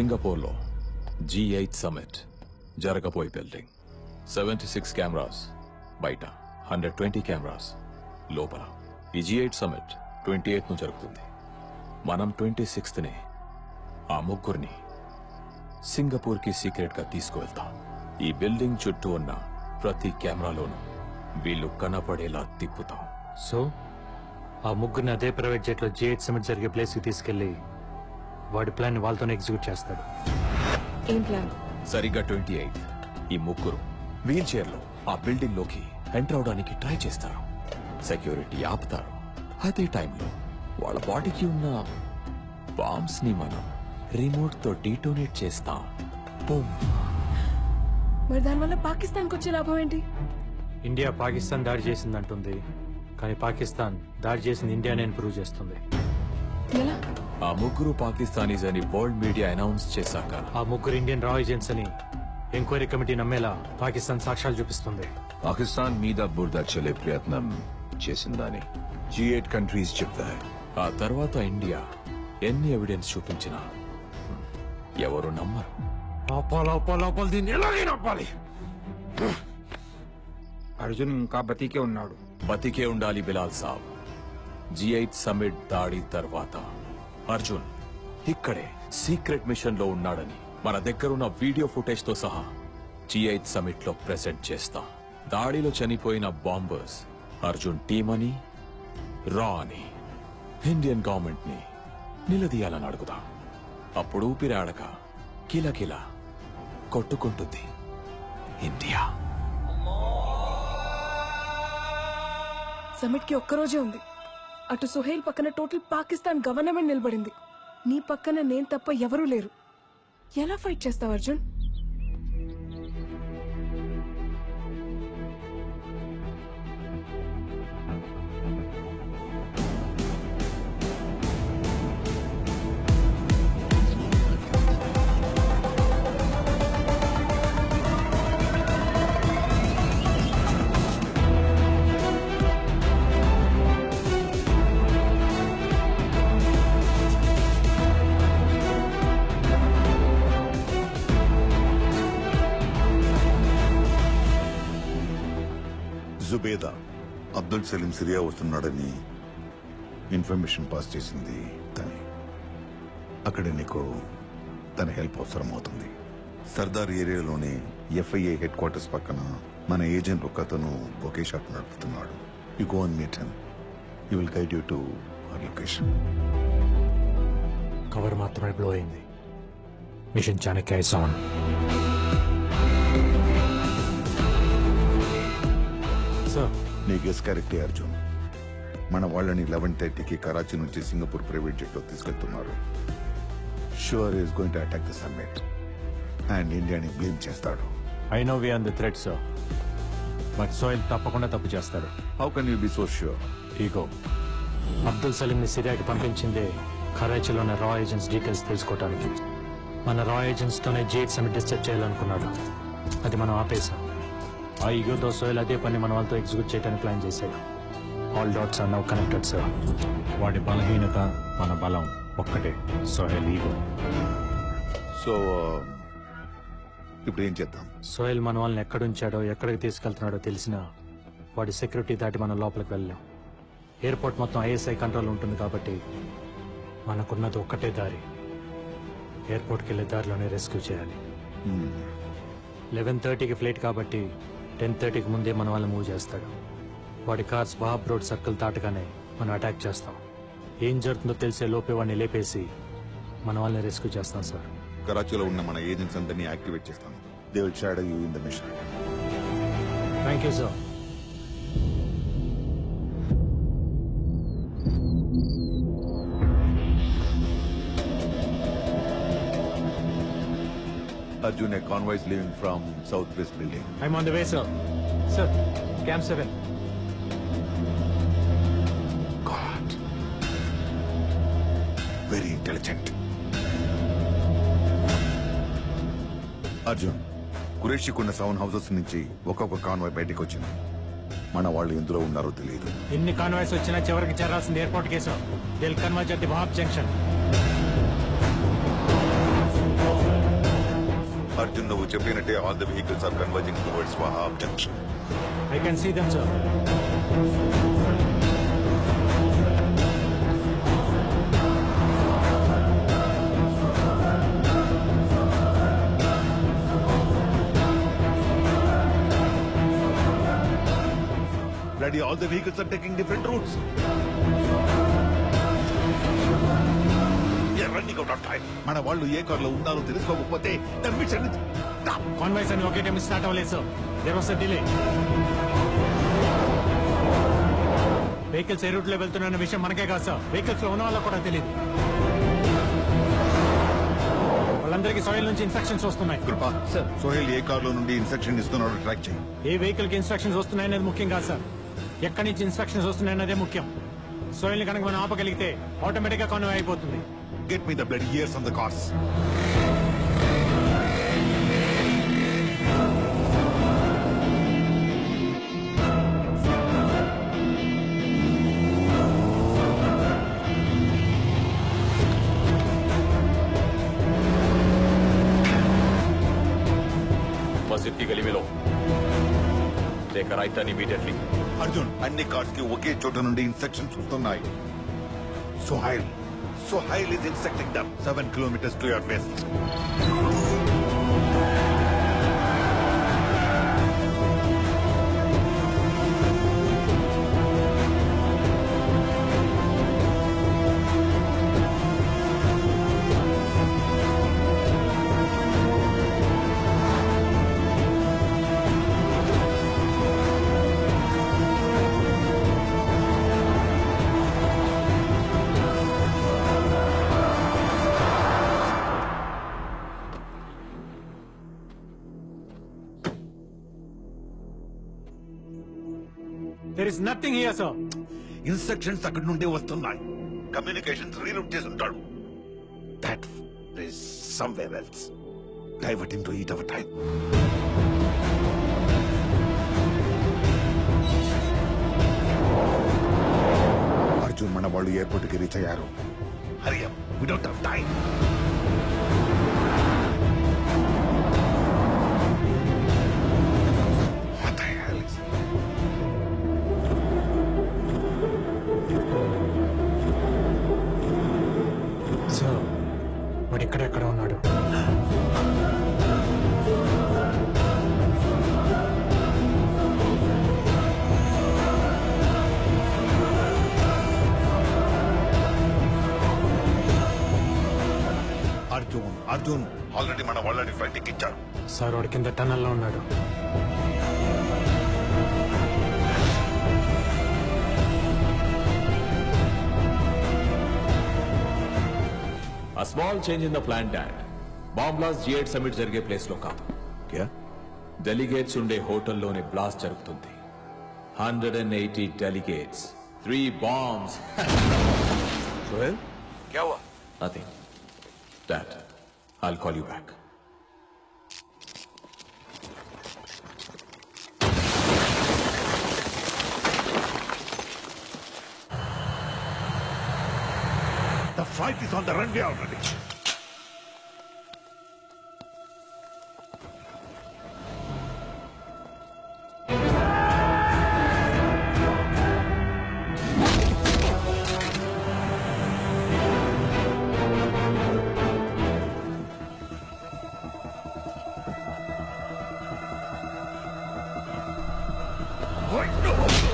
సింగపూర్లో G8 summit జరగబోయే building 76 cameras బయట 120 కెమెరాస్ లోపల. ఈ G8 సమిట్ 28ను జరుగుతుంది. మనం 26నే ఆ ముగ్గురిని సింగపూర్కి సీక్రెట్గా తీసుకువెళ్తాం. ఈ బిల్డింగ్ చుట్టూ ఉన్న ప్రతి కెమెరాలోనూ వీళ్ళు కనపడేలా తిప్పుతాం. సో ఆ ముగ్గురిని అదే ప్రైవేట్ జెట్లో G8 సమిట్ జరిగే ప్లేస్కి తీసుకెళ్లి వాడి ప్లాన్ వాళ్ళతోనే ఎగ్జిక్యూట్ చేస్తాడు. ఏం ప్లాన్? సరిగ్గా 28 ఈ ముగ్గురు వీల్ చైర్లో ఆ బిల్డింగ్ లోకి ఎంటర్ అవడానికి ట్రై చేస్తారు. సెక్యూరిటీ ఆపుతారు. అదే టైంలో వాళ్ళ బాడీకి ఉన్న బాంబ్స్ ని మనం రిమోట్ తో డీటోనేట్ చేస్తాం. మరి దానివల్ల పాకిస్తాన్కి వచ్చే లాభం ఏంటి? ఇండియా పాకిస్తాన్ దాడి చేసిందంటుంది, కానీ పాకిస్తాన్ దాడి చేసింది ఇండియానే ప్రూవ్ చేస్తుంది. ఎలా? ఆ ముగ్గురు పాకిస్తానీస్ అని వరల్డ్ మీడియా అనౌన్స్ చేశాక ఆ ముగ్గురు ఇండియన్ రా ఏజెంట్స్ అని ఎంక్వైరీ కమిటీ నమ్మేలా పాకిస్తాన్ సాక్ష్యాలు చూపిస్తుంది. పాకిస్తాన్ మీద బురద చల్లే ప్రయత్నం చేసిందని G8 కంట్రీస్ చెప్తాయి. ఆ తర్వాత ఇండియా ఎన్ని ఎవిడెన్స్ చూపించినా ఎవరు నమ్మరు. అర్జున్ ఇంకా బతికే ఉన్నాడు. బతికే ఉండాలి బిలాల్ సాబ్. G8 సమిట్ దాడి తర్వాత అర్జున్ ఇక్కడే సీక్రెట్ మిషన్ లో ఉన్నాడని మన దగ్గరున్న వీడియో ఫుటేజ్ తో సహా G8 సమిట్ లో ప్రెజెంట్ చేస్తాం. దాడిలో చనిపోయిన బాంబర్స్ అర్జున్ టీమ్ అని, రా అని ఇండియన్ గవర్నమెంట్ ని నిలదీయాలని అడుగుదాం. అప్పుడు ఊపిరాడక కిలకిల కొట్టుకుంటుంది ఇండియా. సమిట్ కి ఒక్కరోజే ఉంది. అటు సుహేల్ పక్కన టోటల్ పాకిస్తాన్ గవర్నమెంట్ నిలబడింది. నీ పక్కన నేను తప్ప ఎవరూ లేరు. ఎలా ఫైట్ చేస్తావు అర్జున్? జుబేదా అబ్దుల్ సలీం సిరియా వస్తున్నాడని ఇన్ఫర్మేషన్ పాస్ చేసింది తనే. అక్కడ నీకు తన హెల్ప్ అవసరం అవుతుంది. సర్దార్ ఏరియాలోని FIA హెడ్ క్వార్టర్స్ పక్కన మన ఏజెంట్ ఒక అతను ఒకే షాప్ నడుపుతున్నాడు. You go and meet him. He will guide you to our location. Cover మాత్రమే బ్లో అయింది. Mission Chanakya is on. నీ గెస్ కరెక్టే అర్జున్. మన వాళ్ళని 11:30కి కరాచీ నుంచి సింగపూర్ ప్రైవేట్ జెట్ లో తీసుకెళ్తున్నారు. Shoor is going to attack the summit and ఇండియాని బ్లేమ్ చేస్తాడు. I know we are the threat sir, but Sohail తప్పకుండా తప్పు చేస్తాడు. How can you be so sure? Ego. Abdul Salim ని సిరియాకి పంపించిందే కరాచీలోని రా ఏజెంట్స్ డీటెయిల్స్ తెలుసుకోవడానికి. మన రా ఏజెంట్స్ తోనే G8 సమిట్ డిస్టర్బ్ చేయాలనుకున్నాడు. అది మనం ఆపేశాం. ఆ ఈగోతో సోహెల్ అదే పని మన వాళ్ళతో ఎగ్జిక్యూట్ చేయడానికి ప్లాన్ చేశాడు. All dots are now connected sir. వాడి బలహీనత మన బలం ఒక్కటే, సోహెల్ ఈగో. సో ఇప్పుడు ఏం చేద్దాం? సోహెల్ మన వాళ్ళని ఎక్కడుంచాడో ఎక్కడికి తీసుకెళ్తున్నాడో తెలిసినా వాడి సెక్యూరిటీ దాటి మనం లోపలికి వెళ్ళాం. ఎయిర్పోర్ట్ మొత్తం ISI కంట్రోల్ ఉంటుంది కాబట్టి మనకున్నది ఒక్కటే దారి. ఎయిర్పోర్ట్కి వెళ్ళే దారిలోనే రెస్క్యూ చేయాలి. 11:30కి ఫ్లైట్ కాబట్టి 10:30కి ముందే మన వాళ్ళని మూవ్ చేస్తాడు. వాడి కార్ స్వాబ్ రోడ్ సర్కిల్ దాటగానే మనం అటాక్ చేస్తాం. ఏం జరుగుతుందో తెలిసే లోపే వాడిని లేపేసి మన వాళ్ళని రెస్క్యూ చేస్తాం సార్. కరాచీలో ఉన్న మన ఏజెంట్స్ అందరినీ యాక్టివేట్ చేస్తాను. They will shadow you in the mission. Thank you sir. Arjun, a convoy is leaving from Southwest building. I'm on the way, sir. Sir, Camp 7. God. Very intelligent. Arjun, కురేషికున్న 7 houses నుంచి ఒక్కొక్క convoy బయటకు వచ్చింది. మన వాళ్ళు ఎందులో ఉన్నారో తెలియదు. ఎన్ని కాన్వాయ్స్ వచ్చినా చివరికి చేరాల్సింది ఎయిర్పోర్ట్ కేసు. They'll converge at the Wahab junction. Arjun నువ్వు చెప్పినట్టే all the vehicles are converging towards Wahab junction. I can see them sir. Bloody, all the vehicles are taking different routes. We are running out of time. మన వాళ్ళు ఏ కార్లో ఉన్నారో తెలుసుకోకపోతే the mission is stop. Convoys అని ఒకే time start అవ్వలేదు sir. There was a delay. Vehicles ఏ route లో వెళ్తున్న విషయం మనకే కాదు సార్, వెహికల్స్ లో ఉన్న వాళ్ళకి కూడా తెలియదు. వాళ్ళందరికీ సోయిల్ నుంచి ఇన్స్ట్రక్షన్స్ వస్తున్నాయి. కృపా సార్, సోహెల్ ఏ కార్లో నుండి ఇన్స్ట్రక్షన్ ఇస్తున్నారో ట్రాక్ చేయి. ఏ వెహికల్ కి ఇన్స్ట్రక్షన్స్ వస్తున్నాయనేది ముఖ్యం కాదు సార్, ఎక్కడి నుంచి ఇన్స్ట్రక్షన్స్ వస్తున్నాయన్నదే ముఖ్యం. సోయిల్ ని కనుక మనం ఆపగలిగితే ఆటోమేటిక్ గా కాన్వాయ్ అయిపోతుంది. Get me the bloody ears on the cars. मस्जिद की गली में लो, take a right turn immediately. Arjun, అన్ని కార్స్ కి ఒకే చోట నుండి ఇన్స్ట్రక్షన్స్ వస్తున్నాయి. Sohail is intersecting them 7 kilometers to your west. There is nothing here, sir. Instructions అక్కడి నుండే వస్తున్నాయి. కమ్యూనికేషన్స్ రీరూట్ చేసి ఉంటాడు. That is somewhere else, diverting to eat our time. Arjun, మన వాళ్ళు ఎయిర్పోర్ట్ కి రీచ్ అయ్యారు. Hurry up, we don't have time. Sir, వాడు ఇక్కడెక్కడ ఉన్నాడు. అర్జున్ ఆల్రెడీ మన వాళ్ళని ఫ్లైట్ ఎక్కించారు. సార్, వాడి కింద టన్నల్లో ఉన్నాడు. A small change in the plan, Dad. Bomb blast G8 summit జరిగే ప్లేస్ లో కాదు. క్యా? డెలిగేట్స్ ఉండే హోటల్లోనే బ్లాస్ట్ జరుగుతుంది. 180 delegates, 3 bombs. సోహెల్, క్యా హువా? Nothing. Dad, I'll call you back. The flight is on the runway already. Wait, no!